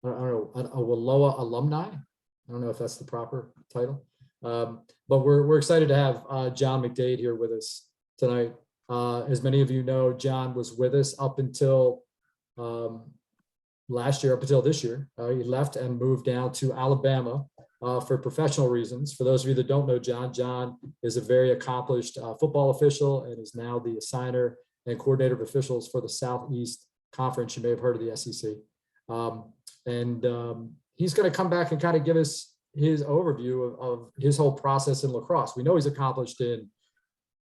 don't know, a WALOA alumni. I don't know if that's the proper title. But we're excited to have John McDaid here with us tonight. As many of you know, John was with us up until last year, up until this year. He left and moved down to Alabama for professional reasons. For those of you that don't know John, John is a very accomplished football official and is now the assigner and coordinator of officials for the Southeast Conference. You may have heard of the SEC. He's going to come back and kind of give us his overview of his whole process in lacrosse. We know he's accomplished in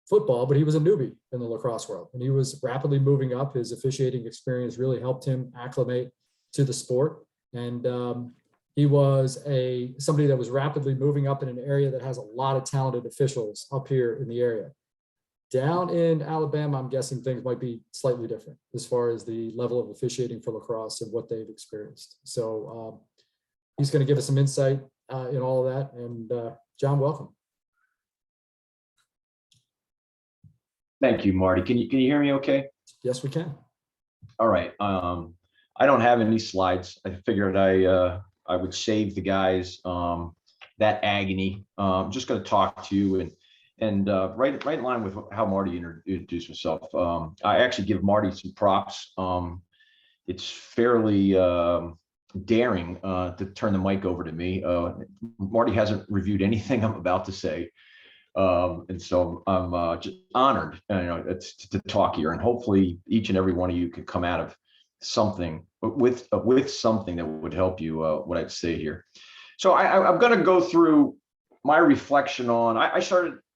football, but he was a newbie in the lacrosse world, and he was rapidly moving up. His officiating experience really helped him acclimate to the sport. And he was somebody that was rapidly moving up in an area that has a lot of talented officials up here in the area. Down in Alabama, I'm guessing things might be slightly different as far as the level of officiating for lacrosse and what they've experienced. So he's going to give us some insight in all of that. And John, welcome. Thank you, Marty. Can you hear me okay? Yes, we can. All right. I don't have any slides. I figured I would save the guys that agony. I'm just going to talk to you and right in line with how Marty introduced himself. I actually give Marty some props. It's fairly daring to turn the mic over to me. Marty hasn't reviewed anything I'm about to say. And so I'm just honored, to talk here, and hopefully each and every one of you can come out of something with something that would help you what I'd say here. So I'm going to go through my reflection on. I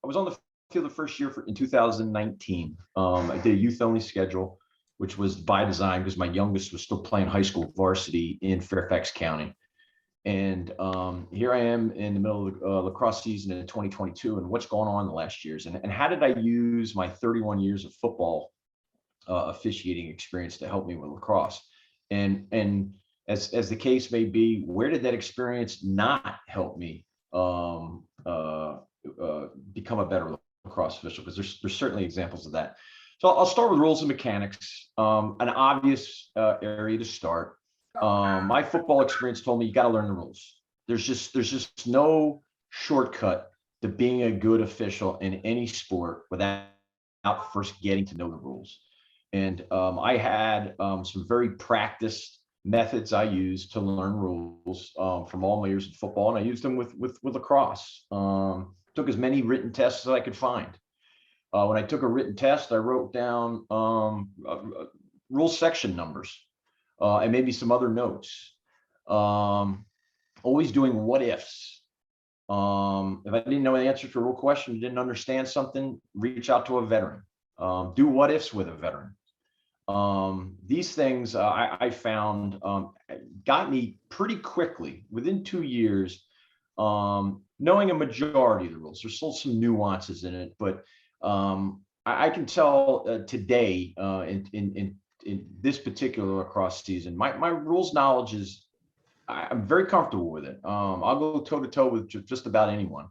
was on the field the first year in 2019. I did a youth only schedule, which was by design because my youngest was still playing high school varsity in Fairfax County. And here I am in the middle of the lacrosse season in 2022, and what's going on in the last years, and how did I use my 31 years of football officiating experience to help me with lacrosse? And as the case may be, where did that experience not help me become a better lacrosse official? Because there's certainly examples of that. So I'll start with rules and mechanics, an obvious area to start. My football experience told me you got to learn the rules. There's just no shortcut to being a good official in any sport without first getting to know the rules. And I had some very practiced methods I used to learn rules from all my years in football, and I used them with lacrosse. Took as many written tests as I could find. When I took a written test, I wrote down rule section numbers. And maybe some other notes. Always doing what ifs. If I didn't know the answer to a real question, didn't understand something, reach out to a veteran. Do what ifs with a veteran. These things I found got me pretty quickly, within 2 years, knowing a majority of the rules. There's still some nuances in it, but I can tell today in this particular lacrosse season, my rules knowledge I'm very comfortable with it. I'll go toe to toe with just about anyone.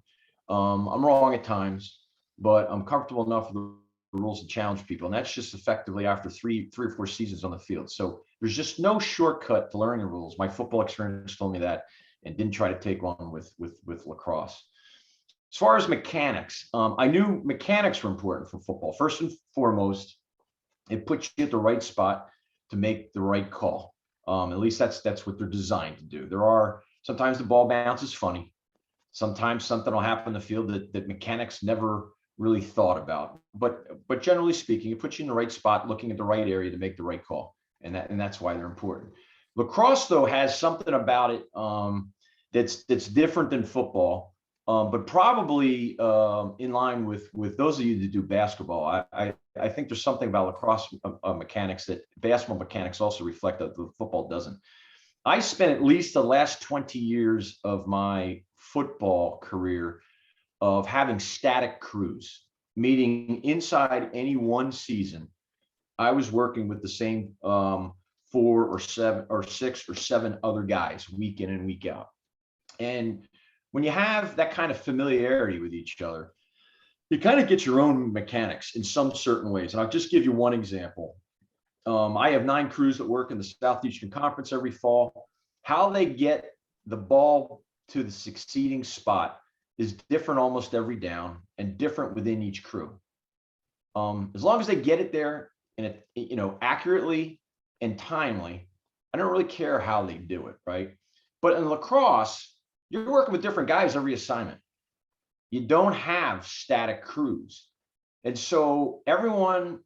I'm wrong at times, but I'm comfortable enough with the rules to challenge people. And that's just effectively after three or four seasons on the field. So there's just no shortcut to learning the rules. My football experience told me that, and didn't try to take one with lacrosse. As far as mechanics, I knew mechanics were important for football. First and foremost, it puts you at the right spot to make the right call. At least that's what they're designed to do. Sometimes the ball bounces funny. Sometimes something will happen in the field that mechanics never really thought about. But generally speaking, it puts you in the right spot, looking at the right area to make the right call. And that's why they're important. Lacrosse, though, has something about it that's different than football. But probably in line with those of you that do basketball, I think there's something about lacrosse mechanics that basketball mechanics also reflect that the football doesn't. I spent at least the last 20 years of my football career of having static crews, meaning inside any one season, I was working with the same 4 or 7 or 6 or 7 other guys week in and week out. And when you have that kind of familiarity with each other, you kind of get your own mechanics in some certain ways. And I'll just give you one example. I have 9 crews that work in the Southeastern Conference every fall. how they get the ball to the succeeding spot is different almost every down and different within each crew. As long as they get it there and accurately and timely, I don't really care how they do it, right? But in lacrosse, you're working with different guys every assignment. You don't have static crews. And so everyone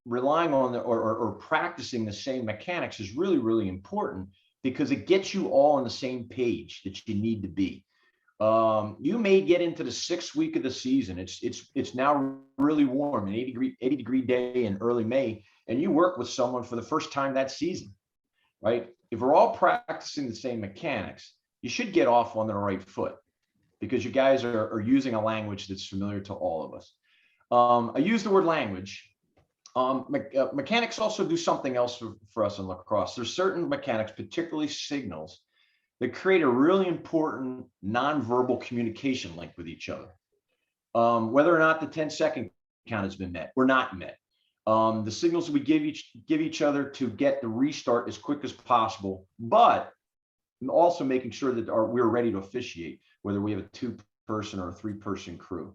relying on or practicing the same mechanics is really, really important because it gets you all on the same page that you need to be. You may get into the 6th week of the season. It's now really warm, an 80 degree day in early May, and you work with someone for the first time that season, right? If we're all practicing the same mechanics, you should get off on the right foot because you guys are using a language that's familiar to all of us. I use the word language. Mechanics also do something else for us in lacrosse. There's certain mechanics, particularly signals, that create a really important nonverbal communication link with each other. Whether or not the 10-second count has been met or not met. The signals we give each other to get the restart as quick as possible, but also making sure that we're ready to officiate, whether we have a 2-person or a 3-person crew.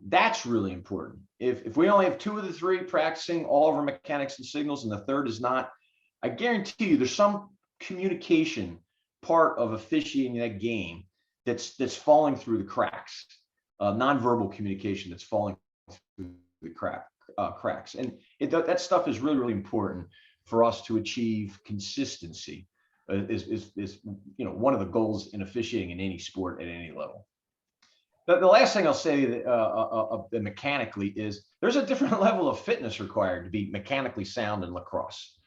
That's really important. If we only have 2 of the 3 practicing all of our mechanics and signals and the 3rd is not, I guarantee you there's some communication part of officiating that game that's falling through the cracks, nonverbal communication that's falling through the cracks. And that stuff is really, really important for us to achieve consistency. Is one of the goals in officiating in any sport at any level. The last thing I'll say that, mechanically is there's a different level of fitness required to be mechanically sound in lacrosse.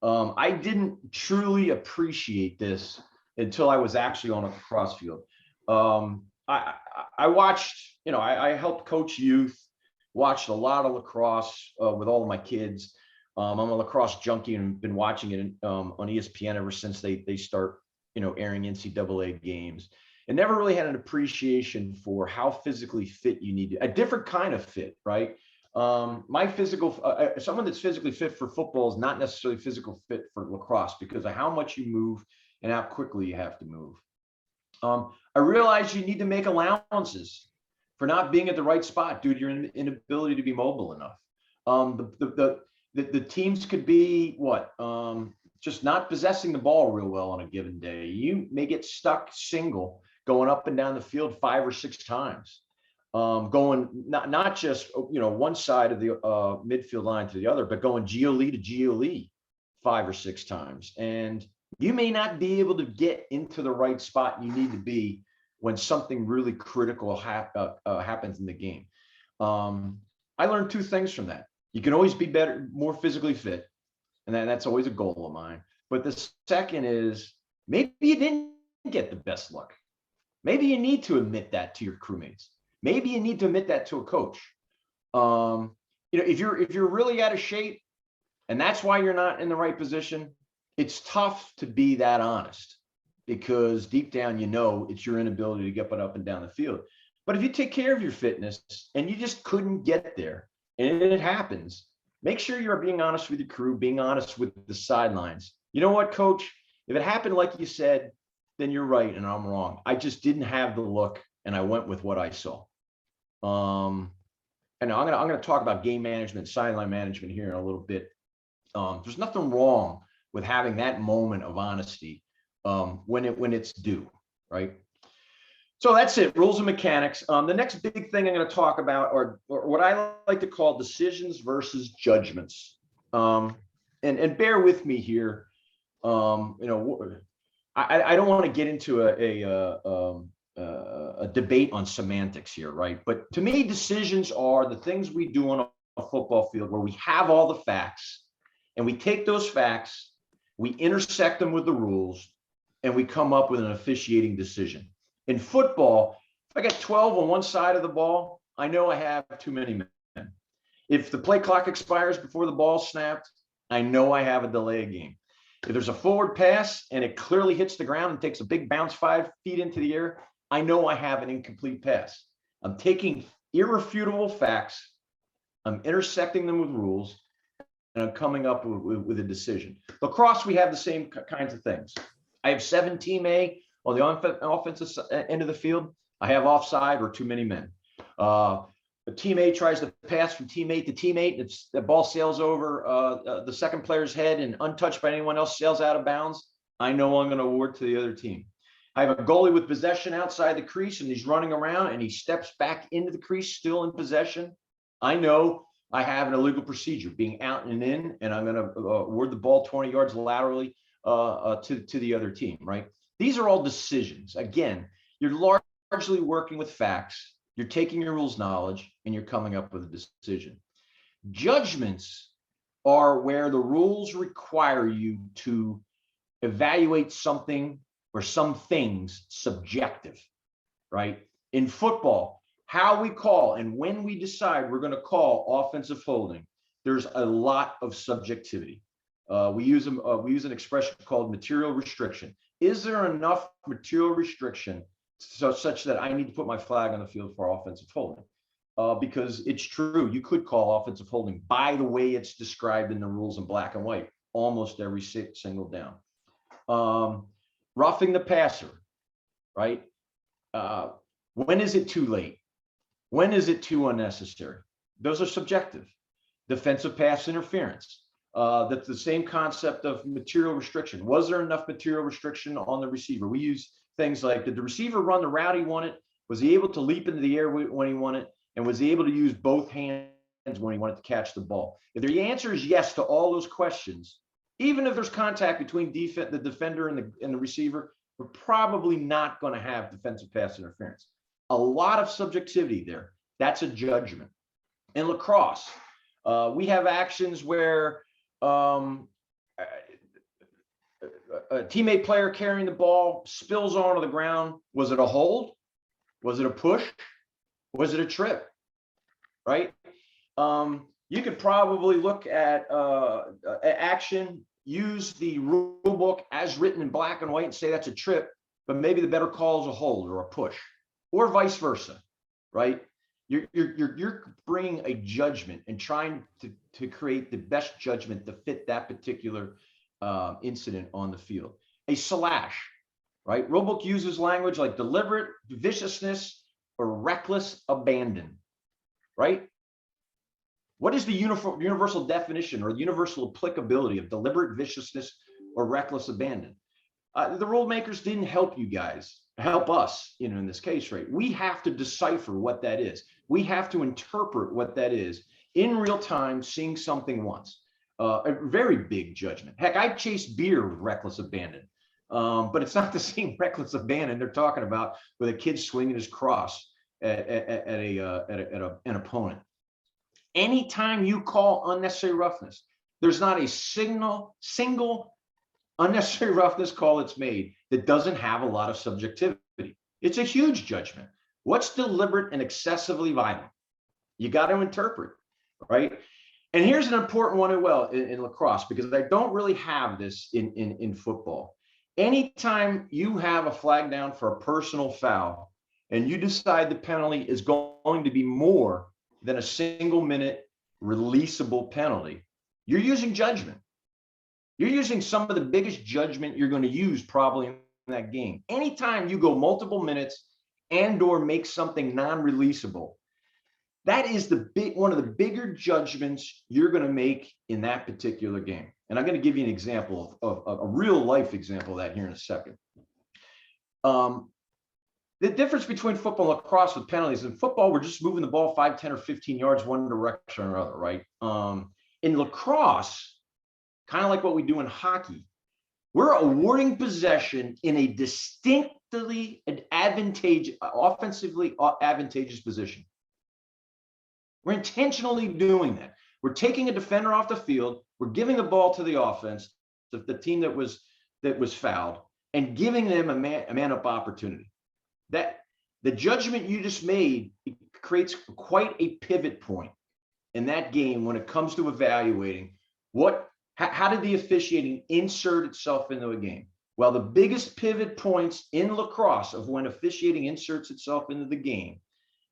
I didn't truly appreciate this until I was actually on a lacrosse field. I watched, I helped coach youth, watched a lot of lacrosse with all of my kids. I'm a lacrosse junkie and been watching it on ESPN ever since they start, airing NCAA games. And never really had an appreciation for how physically fit you need to, a different kind of fit, right? Someone that's physically fit for football is not necessarily physical fit for lacrosse because of how much you move and how quickly you have to move. I realize you need to make allowances for not being at the right spot due to your inability to be mobile enough. The teams could be just not possessing the ball real well on a given day. You may get stuck single going up and down the field 5 or 6 times, going not just one side of the midfield line to the other, but going GOLE to GOLE 5 or 6 times. And you may not be able to get into the right spot you need to be when something really critical happens in the game. I learned 2 things from that. You can always be better, more physically fit, and that's always a goal of mine. But the second is maybe you didn't get the best luck. Maybe you need to admit that to your crewmates. Maybe you need to admit that to a coach. If you're really out of shape, and that's why you're not in the right position, it's tough to be that honest because deep down it's your inability to get up and down the field. But if you take care of your fitness and you just couldn't get there, and it happens, make sure you're being honest with your crew, being honest with the sidelines. You know what, coach? If it happened like you said, then you're right and I'm wrong. I just didn't have the look and I went with what I saw. And I'm gonna talk about game management, sideline management here in a little bit. There's nothing wrong with having that moment of honesty when it's due, right? So that's it, rules and mechanics. The next big thing I'm going to talk about are what I like to call decisions versus judgments. And bear with me here. I don't want to get into a debate on semantics here, right? But to me, decisions are the things we do on a football field where we have all the facts and we take those facts, we intersect them with the rules, and we come up with an officiating decision. In football, if I got 12 on one side of the ball, I know I have too many men. If the play clock expires before the ball snapped, I know I have a delay of game. If there's a forward pass and it clearly hits the ground and takes a big bounce 5 feet into the air, I know I have an incomplete pass. I'm taking irrefutable facts, I'm intersecting them with rules, I'm coming up with a decision. Lacrosse, we have the same kinds of things. I have 7 team A on the offensive end of the field. I have offside or too many men. The team A tries to pass from teammate to teammate. The ball sails over the second player's head and untouched by anyone else sails out of bounds. I know I'm going to award to the other team. I have a goalie with possession outside the crease and he's running around and he steps back into the crease still in possession. I know I have an illegal procedure being out and in, and I'm going to award the ball 20 yards laterally to the other team, right? These are all decisions. Again, you're largely working with facts. You're taking your rules knowledge and you're coming up with a decision. Judgments are where the rules require you to evaluate something or some things subjective, right? In football, how we call and when we decide we're going to call offensive holding, there's a lot of subjectivity. We use an expression called material restriction. Is there enough material restriction such that I need to put my flag on the field for offensive holding? Because it's true, you could call offensive holding by the way it's described in the rules in black and white, almost every single down. Roughing the passer, right? When is it too late? When is it too unnecessary? Those are subjective. Defensive pass interference. That's the same concept of material restriction. Was there enough material restriction on the receiver? We use things like, did the receiver run the route he wanted? Was he able to leap into the air when he wanted? And was he able to use both hands when he wanted to catch the ball? If the answer is yes to all those questions, even if there's contact between the defender and the receiver, we're probably not going to have defensive pass interference. A lot of subjectivity there. That's a judgment. In lacrosse, we have actions where a teammate player carrying the ball spills onto the ground. Was it a hold? Was it a push? Was it a trip? Right? You could probably look at action, use the rule book as written in black and white and say that's a trip, but maybe the better call is a hold or a push, or vice versa, right? You're bringing a judgment and trying to create the best judgment to fit that particular incident on the field. A slash, right? Rulebook uses language like deliberate viciousness or reckless abandon, right? What is the universal definition or universal applicability of deliberate viciousness or reckless abandon? The rule makers didn't help you guys, help us, in this case, right? We have to decipher what that is. We have to interpret what that is in real time, seeing something once. A very big judgment. Heck, I chased beer with reckless abandon, but it's not the same reckless abandon they're talking about with a kid swinging his cross at an opponent. Anytime you call unnecessary roughness, there's not a single unnecessary roughness call that's made that doesn't have a lot of subjectivity. It's a huge judgment. What's deliberate and excessively violent? You got to interpret, right? And here's an important one as well in lacrosse, because I don't really have this in football. Anytime you have a flag down for a personal foul and you decide the penalty is going to be more than a single minute releasable penalty, you're using judgment. You're using some of the biggest judgment you're going to use probably in that game. Anytime you go multiple minutes and or make something non-releasable, that is one of the bigger judgments you're going to make in that particular game. And I'm going to give you an example of a real life example of that here in a second. The difference between football and lacrosse with penalties, in football, we're just moving the ball 5, 10, or 15 yards one direction or another, right? In lacrosse, kind of like what we do in hockey, we're awarding possession in a distinctly offensively advantageous position. We're intentionally doing that. We're taking a defender off the field. We're giving the ball to the offense, the team that was fouled, and giving them a man-up opportunity. That the judgment you just made creates quite a pivot point in that game when it comes to evaluating how did the officiating insert itself into a game? Well, the biggest pivot points in lacrosse of when officiating inserts itself into the game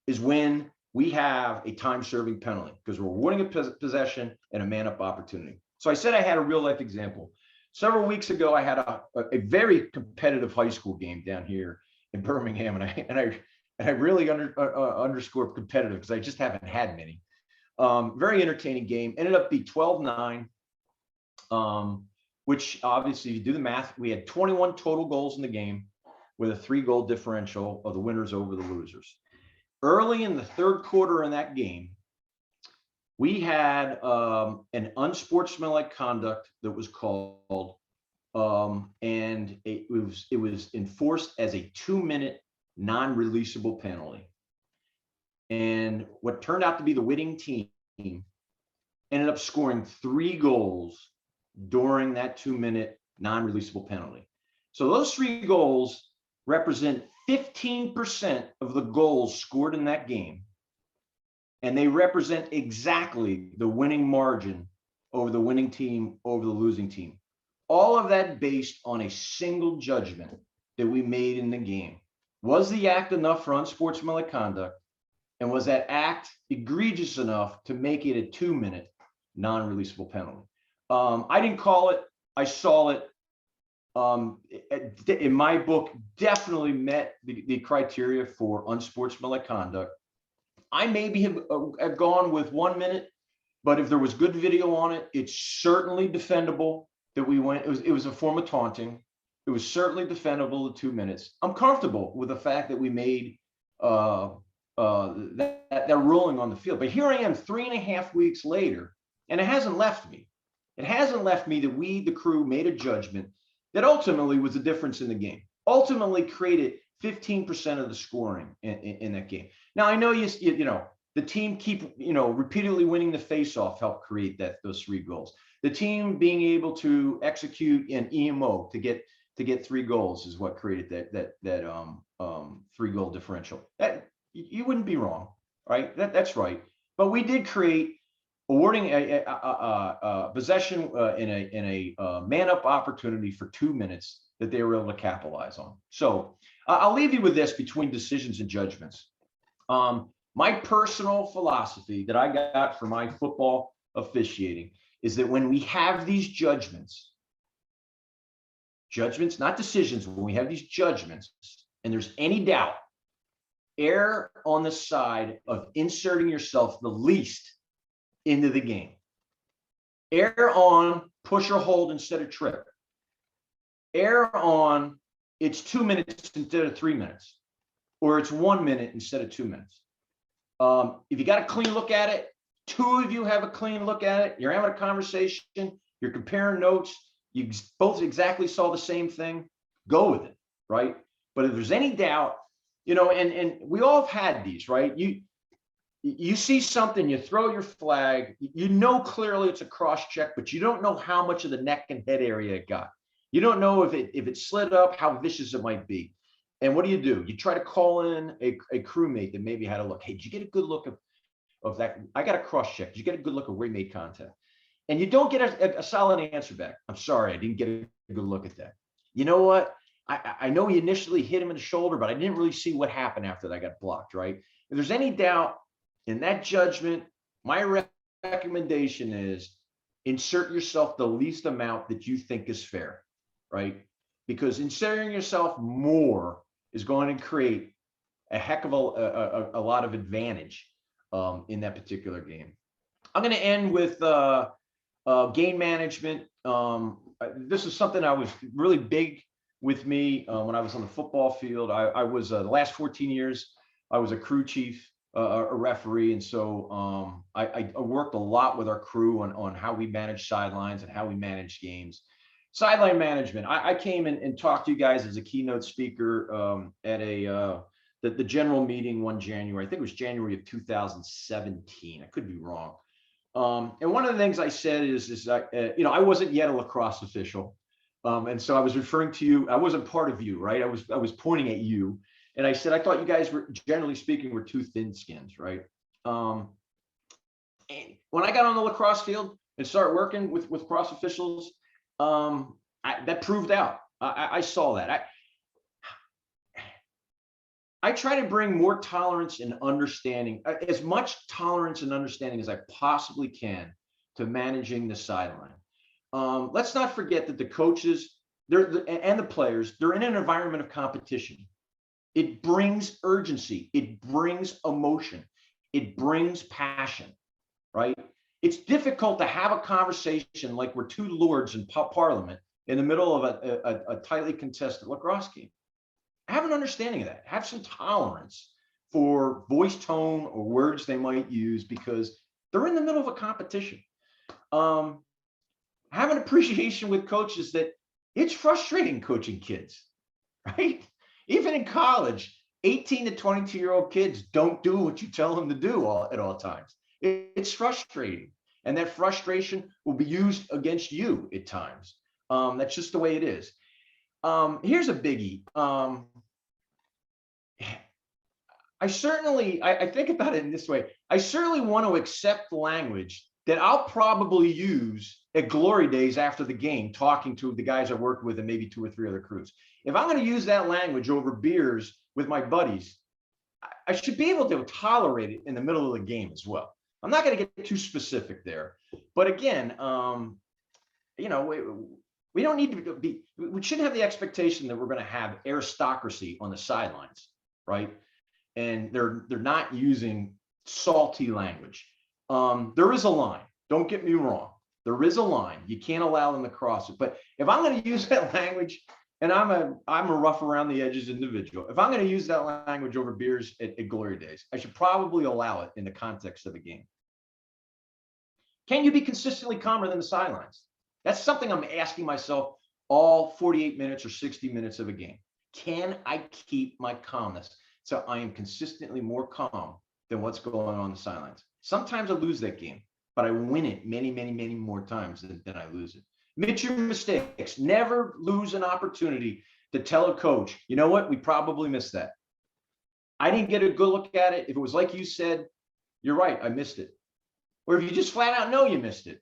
is when we have a time-serving penalty because we're awarding a possession and a man-up opportunity. So I said I had a real-life example. Several weeks ago, I had a very competitive high school game down here in Birmingham, and I really underscore competitive because I just haven't had many. Very entertaining game. Ended up being 12-9, which obviously, if you do the math, we had 21 total goals in the game with a 3-goal differential of the winners over the losers. Early in the third quarter in that game, we had an unsportsmanlike conduct that was called, and it was enforced as a 2-minute non-releasable penalty. And what turned out to be the winning team ended up scoring 3 goals during that 2-minute non-releasable penalty. So those 3 goals represent 15% of the goals scored in that game. And they represent exactly the winning margin over the winning team, over the losing team. All of that based on a single judgment that we made in the game. Was the act enough for unsportsmanlike conduct? And was that act egregious enough to make it a 2-minute non-releasable penalty? I didn't call it. I saw it. In my book, definitely met the criteria for unsportsmanlike conduct. I maybe have gone with 1 minute, but if there was good video on it, it's certainly defendable that we went. It was a form of taunting. It was certainly defendable to 2 minutes. I'm comfortable with the fact that we made that ruling on the field. But here I am 3.5 weeks later, and it hasn't left me. It hasn't left me that we, the crew, made a judgment that ultimately was the difference in the game. Ultimately created 15% of the scoring in that game. Now I know you know the team repeatedly winning the faceoff helped create those 3 goals. The team being able to execute an EMO to get 3 goals is what created that 3-goal differential. That you wouldn't be wrong, right? That's right. But we did create awarding a possession in a man-up opportunity for 2 minutes that they were able to capitalize on. So I'll leave you with this between decisions and judgments. My personal philosophy that I got from my football officiating is that when we have these judgments, not decisions, when we have these judgments and there's any doubt, err on the side of inserting yourself the least into the game. Err on push or hold instead of trip. Err on it's 2 minutes instead of 3 minutes, or it's 1 minute instead of 2 minutes. If you got a clean look at it, 2 of you have a clean look at it, you're having a conversation, you're comparing notes, you both exactly saw the same thing, go with it, right? But if there's any doubt, and we all have had these, right? You see something, you throw your flag, you know clearly it's a cross check, but you don't know how much of the neck and head area it got. You don't know if it slid up, how vicious it might be. And what do? You try to call in a crewmate that maybe had a look. Hey, did you get a good look of that? I got a cross check. Did you get a good look of where he made contact? And you don't get a solid answer back. I'm sorry, I didn't get a good look at that. You know what? I know he initially hit him in the shoulder, but I didn't really see what happened after that got blocked, right? If there's any doubt in that judgment, my recommendation is insert yourself the least amount that you think is fair, right? Because inserting yourself more is going to create a heck of a lot of advantage in that particular game. I'm going to end with game management. This is something I was really big with me when I was on the football field. I was the last 14 years, I was a crew chief, a referee. And so I worked a lot with our crew on how we manage sidelines and how we manage games. Sideline management. I came and talked to you guys as a keynote speaker at the general meeting one January. I think it was January of 2017. I could be wrong. And one of the things I said is I wasn't yet a lacrosse official. And so I was referring to you. I wasn't part of you, right? I was pointing at you. And I said, I thought you guys were, generally speaking, were too thin skins, right? And when I got on the lacrosse field and started working with cross officials, that proved out. I saw that. I try to bring more tolerance and understanding, as much tolerance and understanding as I possibly can to managing the sideline. Let's not forget that the coaches and the players, they're in an environment of competition. It brings urgency. It brings emotion. It brings passion, right? It's difficult to have a conversation like we're two lords in parliament in the middle of a tightly contested lacrosse game. Have an understanding of that. Have some tolerance for voice tone or words they might use because they're in the middle of a competition. Have an appreciation with coaches that it's frustrating coaching kids, right? Even in college, 18 to 22-year-old kids don't do what you tell them to do at all times. It's frustrating. And that frustration will be used against you at times. That's just the way it is. Here's a biggie. I think about it in this way. I certainly want to accept language that I'll probably use at glory days after the game, talking to the guys I worked with and maybe 2 or 3 other crews. If I'm going to use that language over beers with my buddies, I should be able to tolerate it in the middle of the game as well. I'm not going to get too specific there. But again, we don't need to be, we shouldn't have the expectation that we're going to have aristocracy on the sidelines, right? And they're not using salty language. There is a line. Don't get me wrong. There is a line. You can't allow them to cross it. But if I'm going to use that language, and I'm a rough around the edges individual, if I'm going to use that language over beers at glory days, I should probably allow it in the context of the game. Can you be consistently calmer than the sidelines? That's something I'm asking myself all 48 minutes or 60 minutes of a game. Can I keep my calmness so I am consistently more calm than what's going on the sidelines? Sometimes I lose that game, but I win it many, many, many more times than I lose it. Admit your mistakes. Never lose an opportunity to tell a coach, you know what, we probably missed that. I didn't get a good look at it. If it was like you said, you're right, I missed it. Or if you just flat out know you missed it,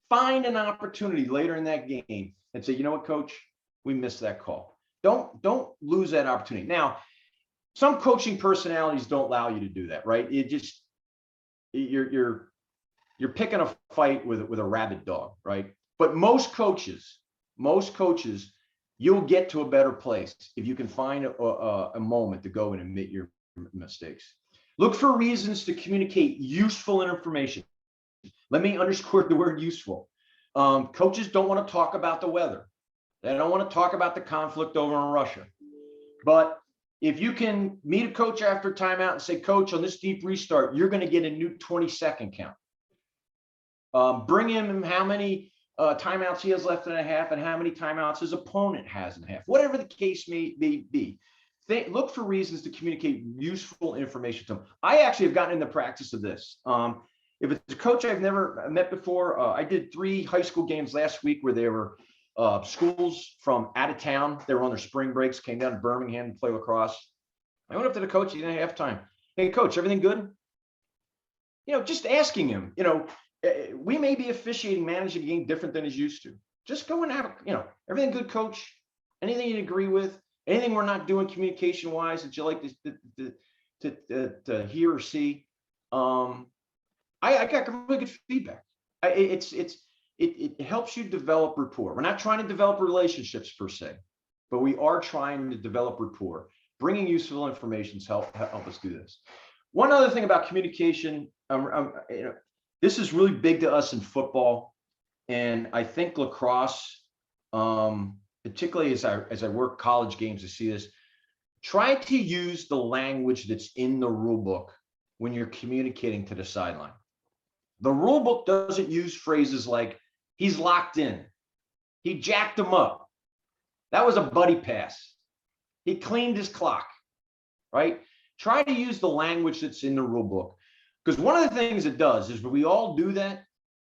find an opportunity later in that game and say, you know what, coach, we missed that call. Don't lose that opportunity. Now, some coaching personalities don't allow you to do that, right? You're picking a fight with a rabid dog, right? But most coaches, you'll get to a better place if you can find a moment to go and admit your mistakes. Look for reasons to communicate useful information. Let me underscore the word useful. Coaches don't want to talk about the weather. They don't want to talk about the conflict over in Russia. But if you can meet a coach after timeout and say, coach, on this deep restart, you're going to get a new 20-second count. Bring him how many timeouts he has left in a half and how many timeouts his opponent has in a half, whatever the case may be. Look for reasons to communicate useful information to them. I actually have gotten in the practice of this. If it's a coach I've never met before, I did 3 high school games last week where there were schools from out of town. They were on their spring breaks, came down to Birmingham to play lacrosse. I went up to the coach at halftime. Hey, coach, everything good? Just asking him, we may be officiating, managing a game different than he's used to. Just go and have, everything good, coach? Anything you agree with? Anything we're not doing communication wise that you like to hear or see? I got really good feedback. It helps you develop rapport. We're not trying to develop relationships per se, but we are trying to develop rapport. Bringing useful information help us do this. One other thing about communication, this is really big to us in football, and I think lacrosse, particularly as I work college games, I see this. Try to use the language that's in the rule book when you're communicating to the sideline. The rule book doesn't use phrases like he's locked in, he jacked him up, that was a buddy pass, he cleaned his clock, right? Try to use the language that's in the rule book, because one of the things it does is when we all do that,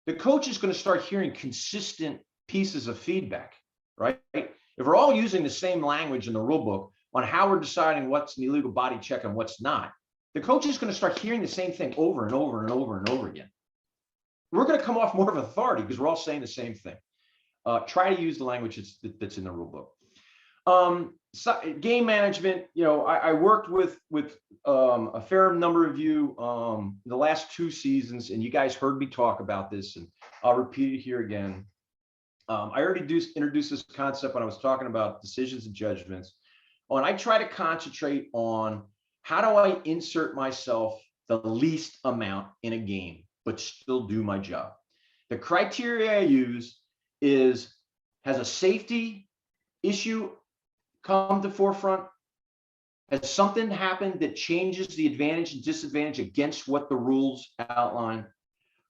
the coach is going to start hearing consistent pieces of feedback, right? If we're all using the same language in the rule book on how we're deciding what's an illegal body check and what's not, the coach is going to start hearing the same thing over and over and over and over again. We're going to come off more of authority because we're all saying the same thing. Try to use the language that's in the rule book. Game management, I worked with a fair number of you the last 2 seasons, and you guys heard me talk about this, and I'll repeat it here again. I already introduced this concept when I was talking about decisions and judgments. And I try to concentrate on how do I insert myself the least amount in a game, but still do my job. The criteria I use is, has a safety issue come to forefront? Has something happened that changes the advantage and disadvantage against what the rules outline?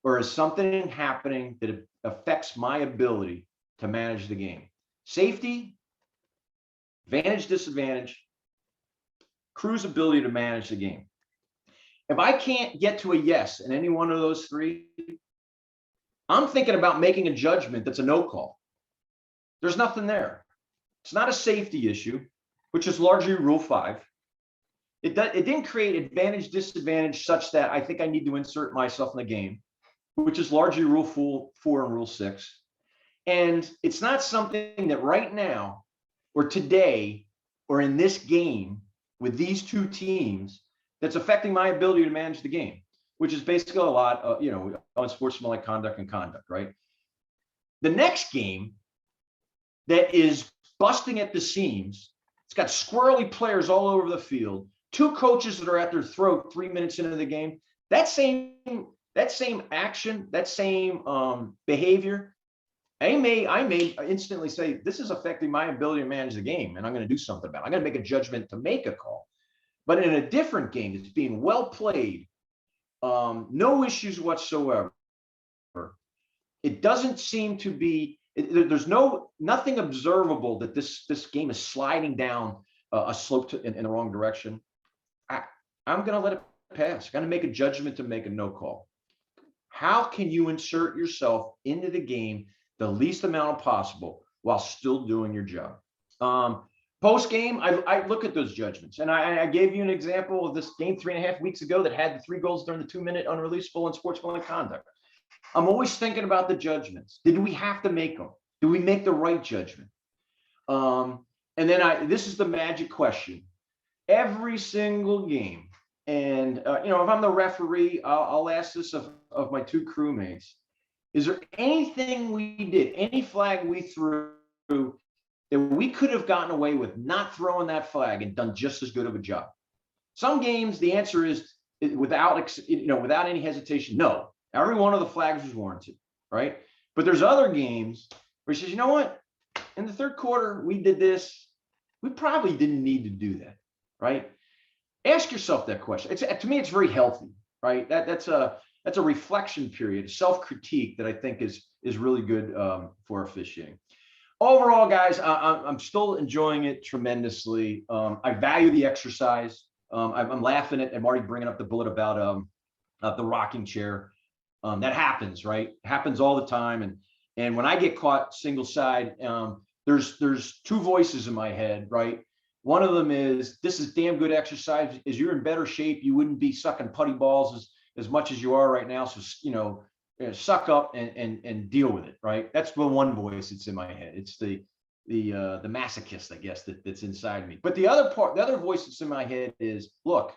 Or is something happening that affects my ability to manage the game? Safety, advantage, disadvantage, crew's ability to manage the game. If I can't get to a yes in any one of those 3, I'm thinking about making a judgment that's a no call. There's nothing there. It's not a safety issue, which is largely Rule 5. It didn't create advantage, disadvantage such that I think I need to insert myself in the game, which is largely Rule 4 and Rule 6. And it's not something that right now or today or in this game with these 2 teams that's affecting my ability to manage the game, which is basically a lot of, unsportsmanlike conduct and conduct, right? The next game that is busting at the seams, it's got squirrely players all over the field, 2 coaches that are at their throat 3 minutes into the game. That same action, that same behavior, I may instantly say, this is affecting my ability to manage the game, and I'm going to do something about it. I'm going to make a judgment to make a call. But in a different game that's being well played, no issues whatsoever, it doesn't seem to be, there's nothing observable that this game is sliding down a slope in the wrong direction. I'm going to let it pass. I'm going to make a judgment to make a no call. How can you insert yourself into the game the least amount possible while still doing your job? Post game, I look at those judgments, and I gave you an example of this game 3.5 weeks ago that had the 3 goals during the 2-minute unreleasable and sportsmanlike conduct. I'm always thinking about the judgments. Did we have to make them? Did we make the right judgment? And then this is the magic question. Every single game, and if I'm the referee, I'll ask this of my 2 crewmates. Is there anything we did, any flag we threw that we could have gotten away with not throwing that flag and done just as good of a job? Some games, the answer is without any hesitation, no. Every one of the flags was warranted, right? But there's other games where he says, you know what? In the 3rd quarter, we did this. We probably didn't need to do that, right? Ask yourself that question. To me, it's very healthy, right? That's a reflection period, self-critique that I think is really good for officiating. Overall, guys, I'm still enjoying it tremendously. I value the exercise. I'm laughing at Marty bringing up the bullet about the rocking chair. That happens, right? It happens all the time. And when I get caught single side, there's 2 voices in my head, right? One of them is, this is damn good exercise. As you're in better shape, you wouldn't be sucking putty balls as much as you are right now. So, suck up and deal with it, right? That's the one voice that's in my head. It's the masochist, I guess, that's inside me. But the other voice that's in my head is, look,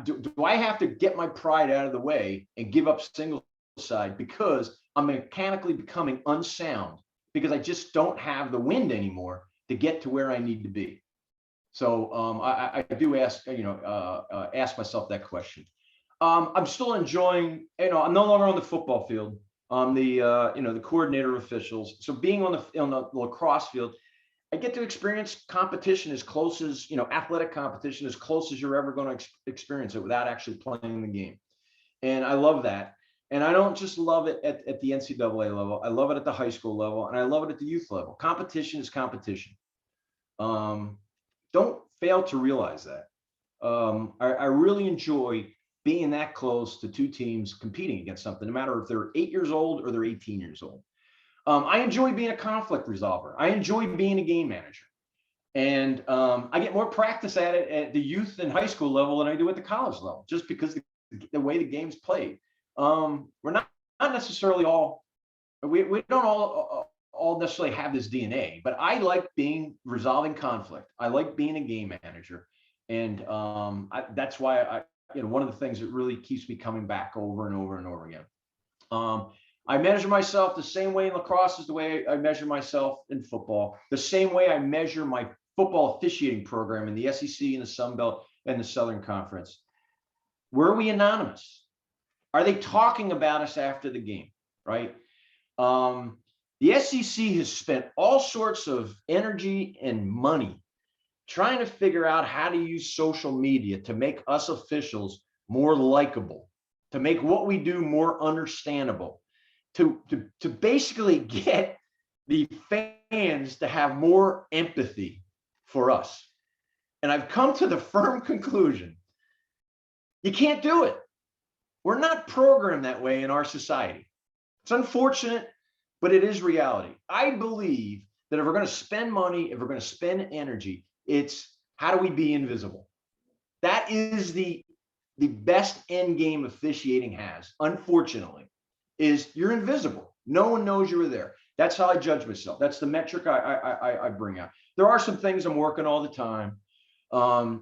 do I have to get my pride out of the way and give up single side because I'm mechanically becoming unsound because I just don't have the wind anymore to get to where I need to be? So I do ask myself that question. I'm still enjoying, I'm no longer on the football field. I'm the coordinator of officials. So being on the lacrosse field, I get to experience competition as close as, athletic competition as close as you're ever going to experience it without actually playing the game. And I love that. And I don't just love it at the NCAA level. I love it at the high school level, and I love it at the youth level. Competition is competition. Don't fail to realize that. I really enjoy being that close to 2 teams competing against something, no matter if they're 8 years old or they're 18 years old. I enjoy being a conflict resolver. I enjoy being a game manager. And I get more practice at it at the youth and high school level than I do at the college level, just because the way the game's played. We're not necessarily all, we don't all all necessarily have this DNA, but I like resolving conflict. I like being a game manager. And that's why one of the things that really keeps me coming back over and over and over again. I measure myself the same way in lacrosse as the way I measure myself in football, the same way I measure my football officiating program in the SEC and the Sun Belt and the Southern Conference. Were we anonymous? Are they talking about us after the game, right? The SEC has spent all sorts of energy and money trying to figure out how to use social media to make us officials more likable, to make what we do more understandable, to basically get the fans to have more empathy for us. And I've come to the firm conclusion, you can't do it. We're not programmed that way in our society. It's unfortunate, but it is reality. I believe that if we're going to spend money, if we're going to spend energy, it's how do we be invisible? That is the best end game officiating has, unfortunately, is you're invisible. No one knows you were there. That's how I judge myself. That's the metric I bring out. There are some things I'm working all the time.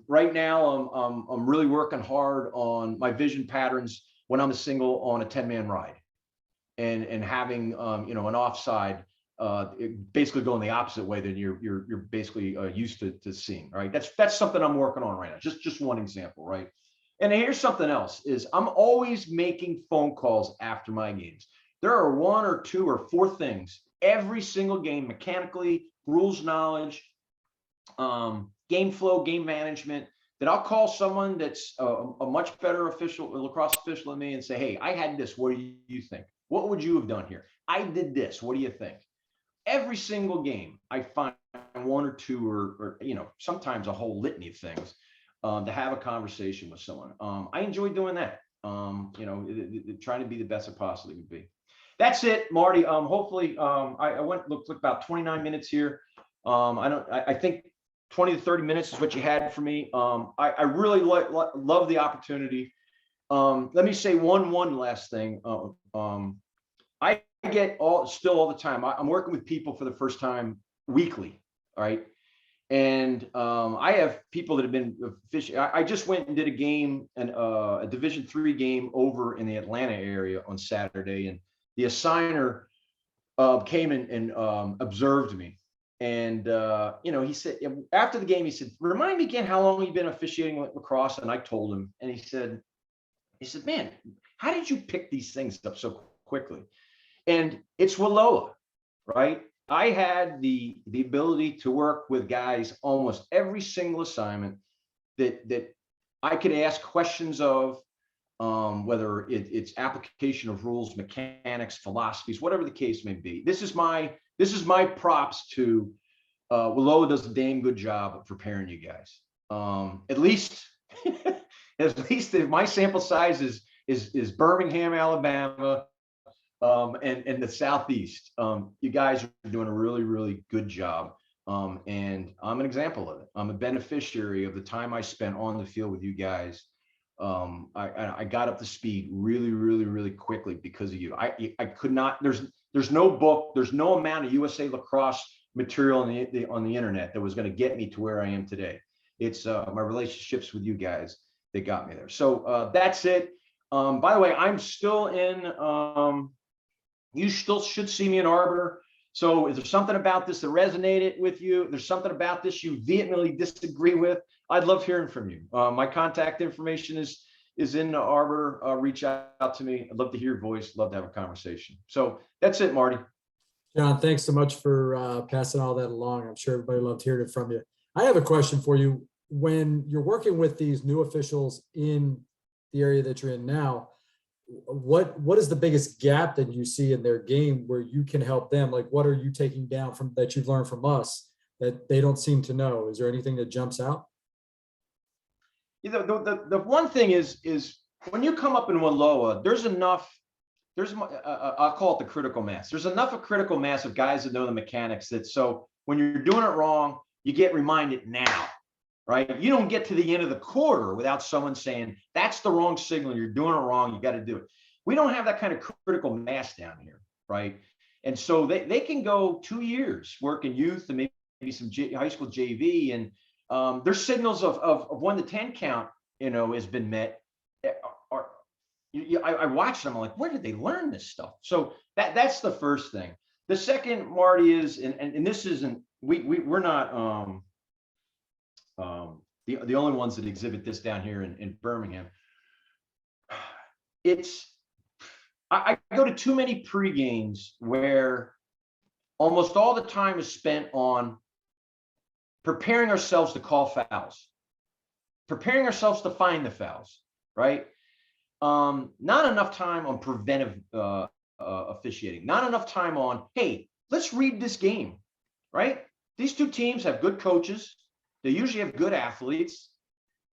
Right now, I'm really working hard on my vision patterns when I'm a single on a 10-man ride, and having an offside, basically going the opposite way than you're basically used to seeing. Right? That's something I'm working on right now. Just one example, right? And here's something else: is I'm always making phone calls after my games. There are 1 or 2 or 4 things every single game, mechanically, rules knowledge, game flow, game management, that I'll call someone that's a much better official, a lacrosse official than me, and say, hey, I had this. What do you think? What would you have done here? I did this. What do you think? Every single game, I find 1 or 2 or sometimes a whole litany of things to have a conversation with someone. I enjoy doing that. Trying to be the best I possibly could be. That's it, Marty. Hopefully, I looked about 29 minutes here. I think 20 to 30 minutes is what you had for me. I really love the opportunity. Let me say one last thing. I get still all the time. I'm working with people for the first time weekly. All right. And I have people that have been fishing. I just went and did a game, a Division III game over in the Atlanta area on Saturday, and the assigner came and observed me. And he said, after the game, he said, remind me again how long you've been officiating lacrosse. And I told him, and he said, man, how did you pick these things up so quickly? And it's WALOA, right? I had the ability to work with guys almost every single assignment that I could ask questions of, whether it's application of rules, mechanics, philosophies, whatever the case may be. This is my props to WALOA. Does a damn good job of preparing you guys. At least if my sample size is Birmingham, Alabama, and the Southeast, you guys are doing a really, really good job. And I'm an example of it. I'm a beneficiary of the time I spent on the field with you guys. I got up to speed really, really, really quickly because of you. I could not. There's no book. There's no amount of USA lacrosse material on the internet that was going to get me to where I am today. It's my relationships with you guys that got me there. So that's it. By the way, I'm still in. You still should see me in Arbor. So if there's something about this that resonated with you, if there's something about this you vehemently disagree with, I'd love hearing from you. My contact information is in the Arbor. Reach out to me. I'd love to hear your voice. Love to have a conversation. So that's it, Marty. John, thanks so much for passing all that along. I'm sure everybody loved hearing it from you. I have a question for you. When you're working with these new officials in the area that you're in now, what is the biggest gap that you see in their game where you can help them? Like, what are you taking down from that you've learned from us that they don't seem to know? Is there anything that jumps out? The one thing is when you come up in WALOA, I'll call it the critical mass. There's enough of critical mass of guys that know the mechanics that, so when you're doing it wrong, you get reminded now, right? You don't get to the end of the quarter without someone saying, that's the wrong signal. You're doing it wrong. You got to do it. We don't have that kind of critical mass down here, right? And so they can go 2 years working youth and maybe some high school JV, and their signals of 1 to 10 count, has been met. I watched them. I'm like, where did they learn this stuff? So that's the first thing. The second, Marty, is, and this isn't, we're not the only ones that exhibit this down here in Birmingham. I go to too many pre-games where almost all the time is spent on preparing ourselves to call fouls, preparing ourselves to find the fouls, right? Not enough time on preventive officiating, not enough time on, hey, let's read this game, right? These two teams have good coaches. They usually have good athletes.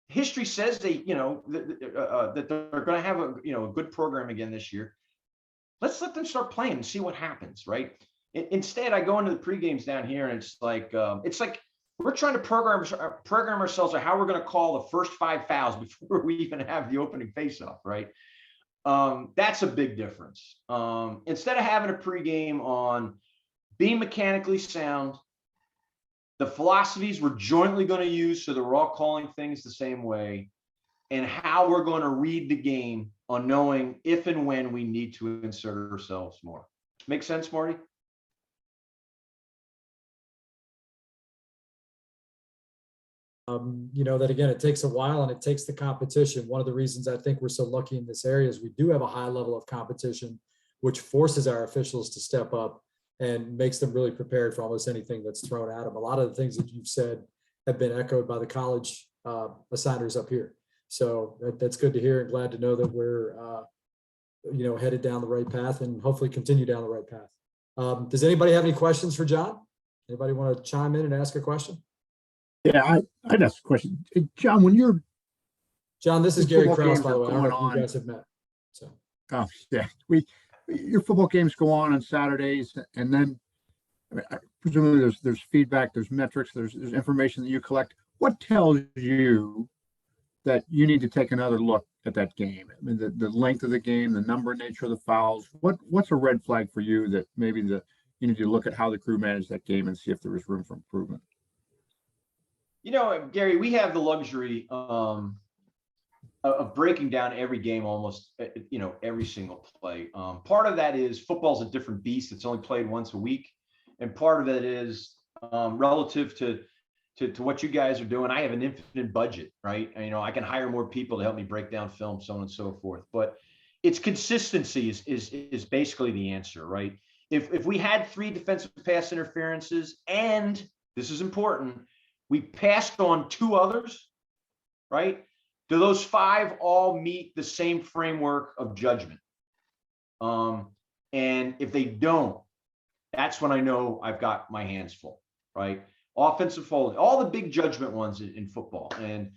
History says they, that they're going to have a good program again this year. Let's let them start playing and see what happens, right? Instead, I go into the pre-games down here, and it's like we're trying to program ourselves on how we're going to call the first 5 fouls before we even have the opening face-off, right? That's a big difference. Instead of having a pregame on being mechanically sound, the philosophies we're jointly going to use, so that we're all calling things the same way, and how we're going to read the game on knowing if and when we need to insert ourselves more. Make sense, Marty? That again, it takes a while and it takes the competition. One of the reasons I think we're so lucky in this area is we do have a high level of competition, which forces our officials to step up and makes them really prepared for almost anything that's thrown at them. A lot of the things that you've said have been echoed by the college assigners up here. So that's good to hear, and glad to know that we're, headed down the right path and hopefully continue down the right path. Does anybody have any questions for John? Anybody want to chime in and ask a question? Yeah, I'd ask a question. John, when you're John, this is Gary Krause, games by the way. I don't know if going you guys have met. So yeah, your football games go on Saturdays, and then presumably there's feedback, there's metrics, there's information that you collect. What tells you that you need to take another look at that game? I mean, the length of the game, the number and nature of the fouls. What's a red flag for you that maybe you need to look at how the crew managed that game and see if there was room for improvement? Gary, we have the luxury of breaking down every game almost, every single play. Part of that is football's a different beast. It's only played once a week. And part of it is relative to what you guys are doing. I have an infinite budget, right? I can hire more people to help me break down film, so on and so forth. But it's consistency is basically the answer, right? If we had 3 defensive pass interferences, and this is important, we passed on 2 others, right? Do those 5 all meet the same framework of judgment? And if they don't, that's when I know I've got my hands full, right? Offensive holding, all the big judgment ones in football. And,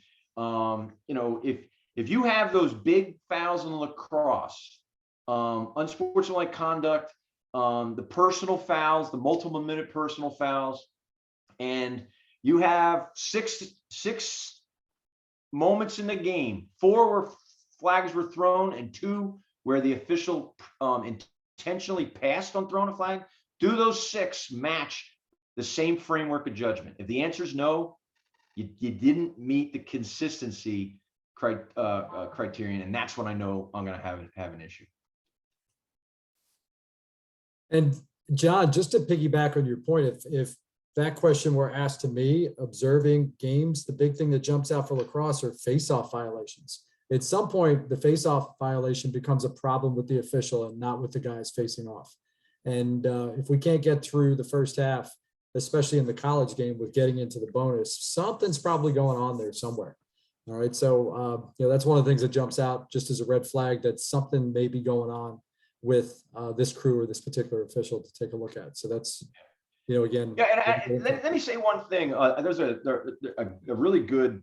if you have those big fouls in lacrosse, unsportsmanlike conduct, the personal fouls, the multiple minute personal fouls, and you have six moments in the game, 4 where flags were thrown and 2 where the official intentionally passed on throwing a flag. Do those 6 match the same framework of judgment? If the answer is no, you didn't meet the consistency criterion, and that's when I know I'm going to have an issue. And John, just to piggyback on your point, if that question were asked to me, observing games, the big thing that jumps out for lacrosse are face-off violations. At some point, the face-off violation becomes a problem with the official and not with the guys facing off. And if we can't get through the first half, especially in the college game with getting into the bonus, something's probably going on there somewhere. All right. So, that's one of the things that jumps out just as a red flag, that something may be going on with this crew or this particular official to take a look at. So that's, again. Yeah, and let me say one thing. There's a really good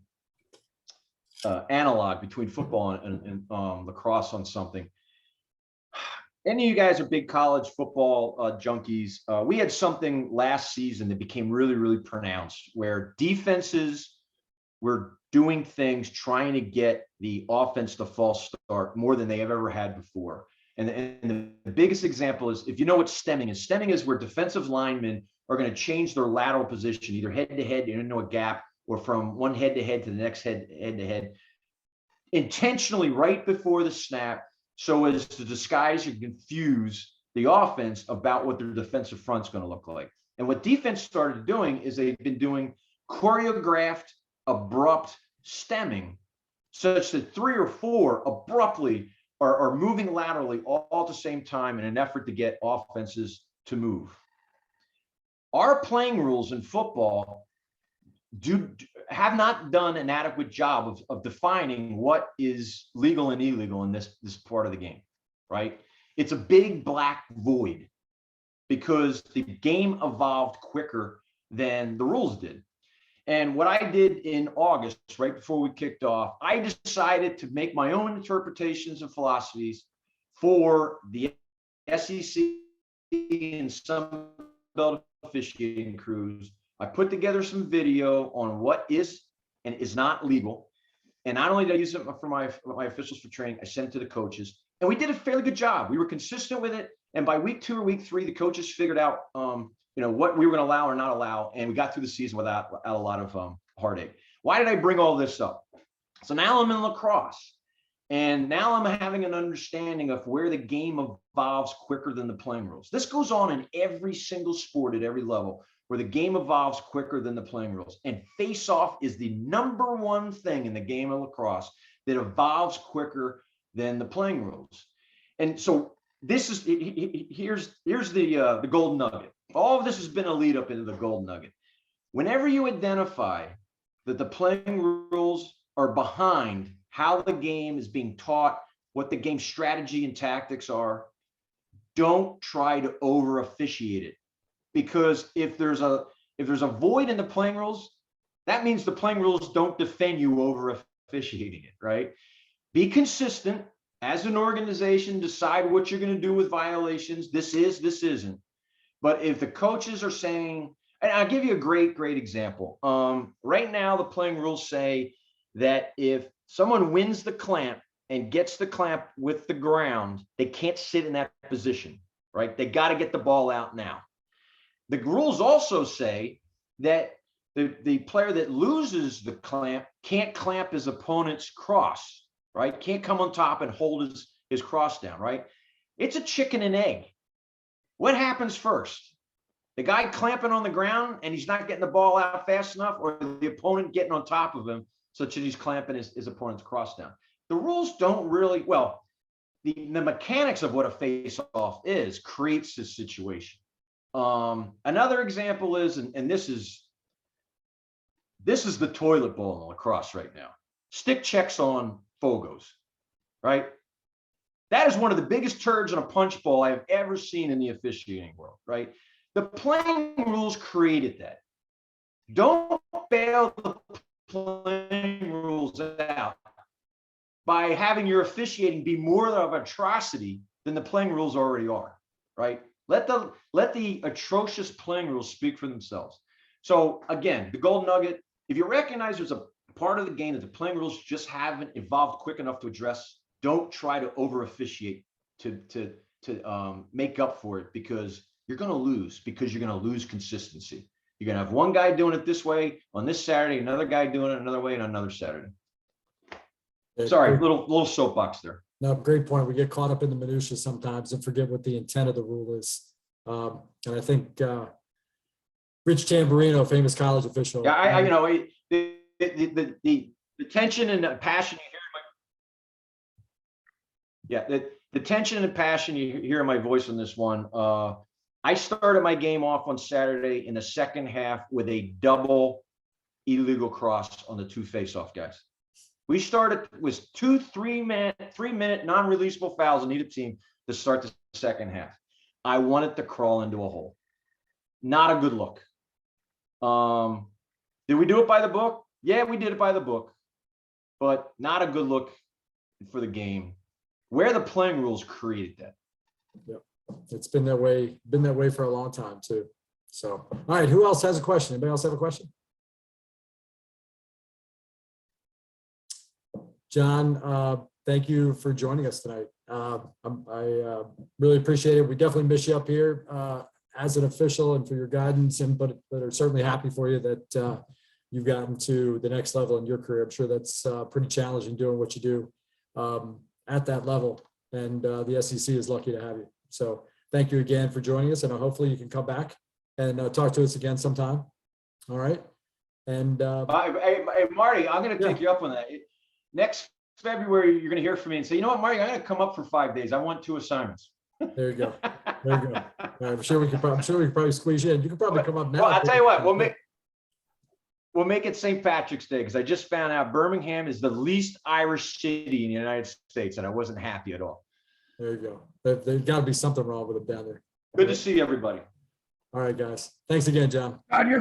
analog between football and lacrosse on something. Any of you guys are big college football junkies. We had something last season that became really, really pronounced, where defenses were doing things trying to get the offense to false start more than they have ever had before. And the biggest example is, if you know what stemming is where defensive linemen are going to change their lateral position, either head to head into a gap, or from one head to head to the next head to head, intentionally right before the snap, so as to disguise or confuse the offense about what their defensive front's going to look like. And what defense started doing is they've been doing choreographed, abrupt stemming, such that 3 or 4 abruptly are moving laterally all at the same time in an effort to get offenses to move. Our playing rules in football have not done an adequate job of defining what is legal and illegal in this part of the game, right? It's a big black void because the game evolved quicker than the rules did. And what I did in August, right before we kicked off, I decided to make my own interpretations and philosophies for the SEC and some belt officiating crews. I put together some video on what is and is not legal. And not only did I use it for my officials for training, I sent it to the coaches. And we did a fairly good job. We were consistent with it. And by week 2 or week 3, the coaches figured out what we were going to allow or not allow. And we got through the season without a lot of heartache. Why did I bring all this up? So now I'm in lacrosse. And now I'm having an understanding of where the game evolves quicker than the playing rules. This goes on in every single sport at every level, where the game evolves quicker than the playing rules. And face-off is the #1 thing in the game of lacrosse that evolves quicker than the playing rules. And so this is, here's the golden nugget. All of this has been a lead up into the golden nugget. Whenever you identify that the playing rules are behind how the game is being taught, what the game strategy and tactics are, don't try to over officiate it. Because if there's a void in the playing rules, that means the playing rules don't defend you over officiating it, right? Be consistent as an organization, decide what you're going to do with violations. This isn't. But if the coaches are saying, and I'll give you a great example. Right now, the playing rules say that if someone wins the clamp and gets the clamp with the ground, they can't sit in that position, right? They got to get the ball out now. The rules also say that the player that loses the clamp can't clamp his opponent's cross, right? Can't come on top and hold his cross down, right? It's a chicken and egg. What happens first? The guy clamping on the ground and he's not getting the ball out fast enough, or the opponent getting on top of him such that he's clamping his opponent's cross down? The rules don't really, well, the mechanics of what a face-off is creates this situation. Another example is, and this is the toilet bowl in lacrosse right now. Stick checks on Fogos, right? That is one of the biggest turds in a punch bowl I've ever seen in the officiating world, right? The playing rules created that. Don't bail the playing rules out by having your officiating be more of an atrocity than the playing rules already are, right? Let the atrocious playing rules speak for themselves. So again, the golden nugget, if you recognize there's a part of the game that the playing rules just haven't evolved quick enough to address, don't try to over officiate to make up for it, because you're going to lose, because you're going to lose consistency. You're going to have one guy doing it this way on this Saturday, another guy doing it another way on another Saturday. Sorry, little soapbox there. No, great point. We get caught up in the minutia sometimes and forget what the intent of the rule is. And I think Rich Tamburino, famous college official. Yeah, the tension and the passion you hear the tension and passion you hear in my voice on this one. I started my game off on Saturday in the second half with a double illegal cross on the 2 face-off guys. We started with 2 3-minute non-releasable fouls on either team to start the second half. I wanted to crawl into a hole. Not a good look. Did we do it by the book? Yeah, we did it by the book, but not a good look for the game, where the playing rules created that. Yep. It's been that way for a long time too. So, all right, who else has a question? Anybody else have a question? John, thank you for joining us tonight. I really appreciate it. We definitely miss you up here as an official and for your guidance, but are certainly happy for you that you've gotten to the next level in your career. I'm sure that's pretty challenging doing what you do at that level, and the SEC is lucky to have you. So thank you again for joining us, and hopefully you can come back and talk to us again sometime. All right. And Hey, Marty, I'm going to take Yeah. you up on that. Next February, you're going to hear from me and say, you know what, Marty, I'm going to come up for 5 days. I want 2 assignments. there you go. There you go. I'm sure we could probably squeeze you in. You can probably come up now. Well, I'll tell you what, we'll make it St. Patrick's Day, because I just found out Birmingham is the least Irish city in the United States, and I wasn't happy at all. There you go. There's got to be something wrong with them down there. Good to see everybody. All right, guys. Thanks again, John.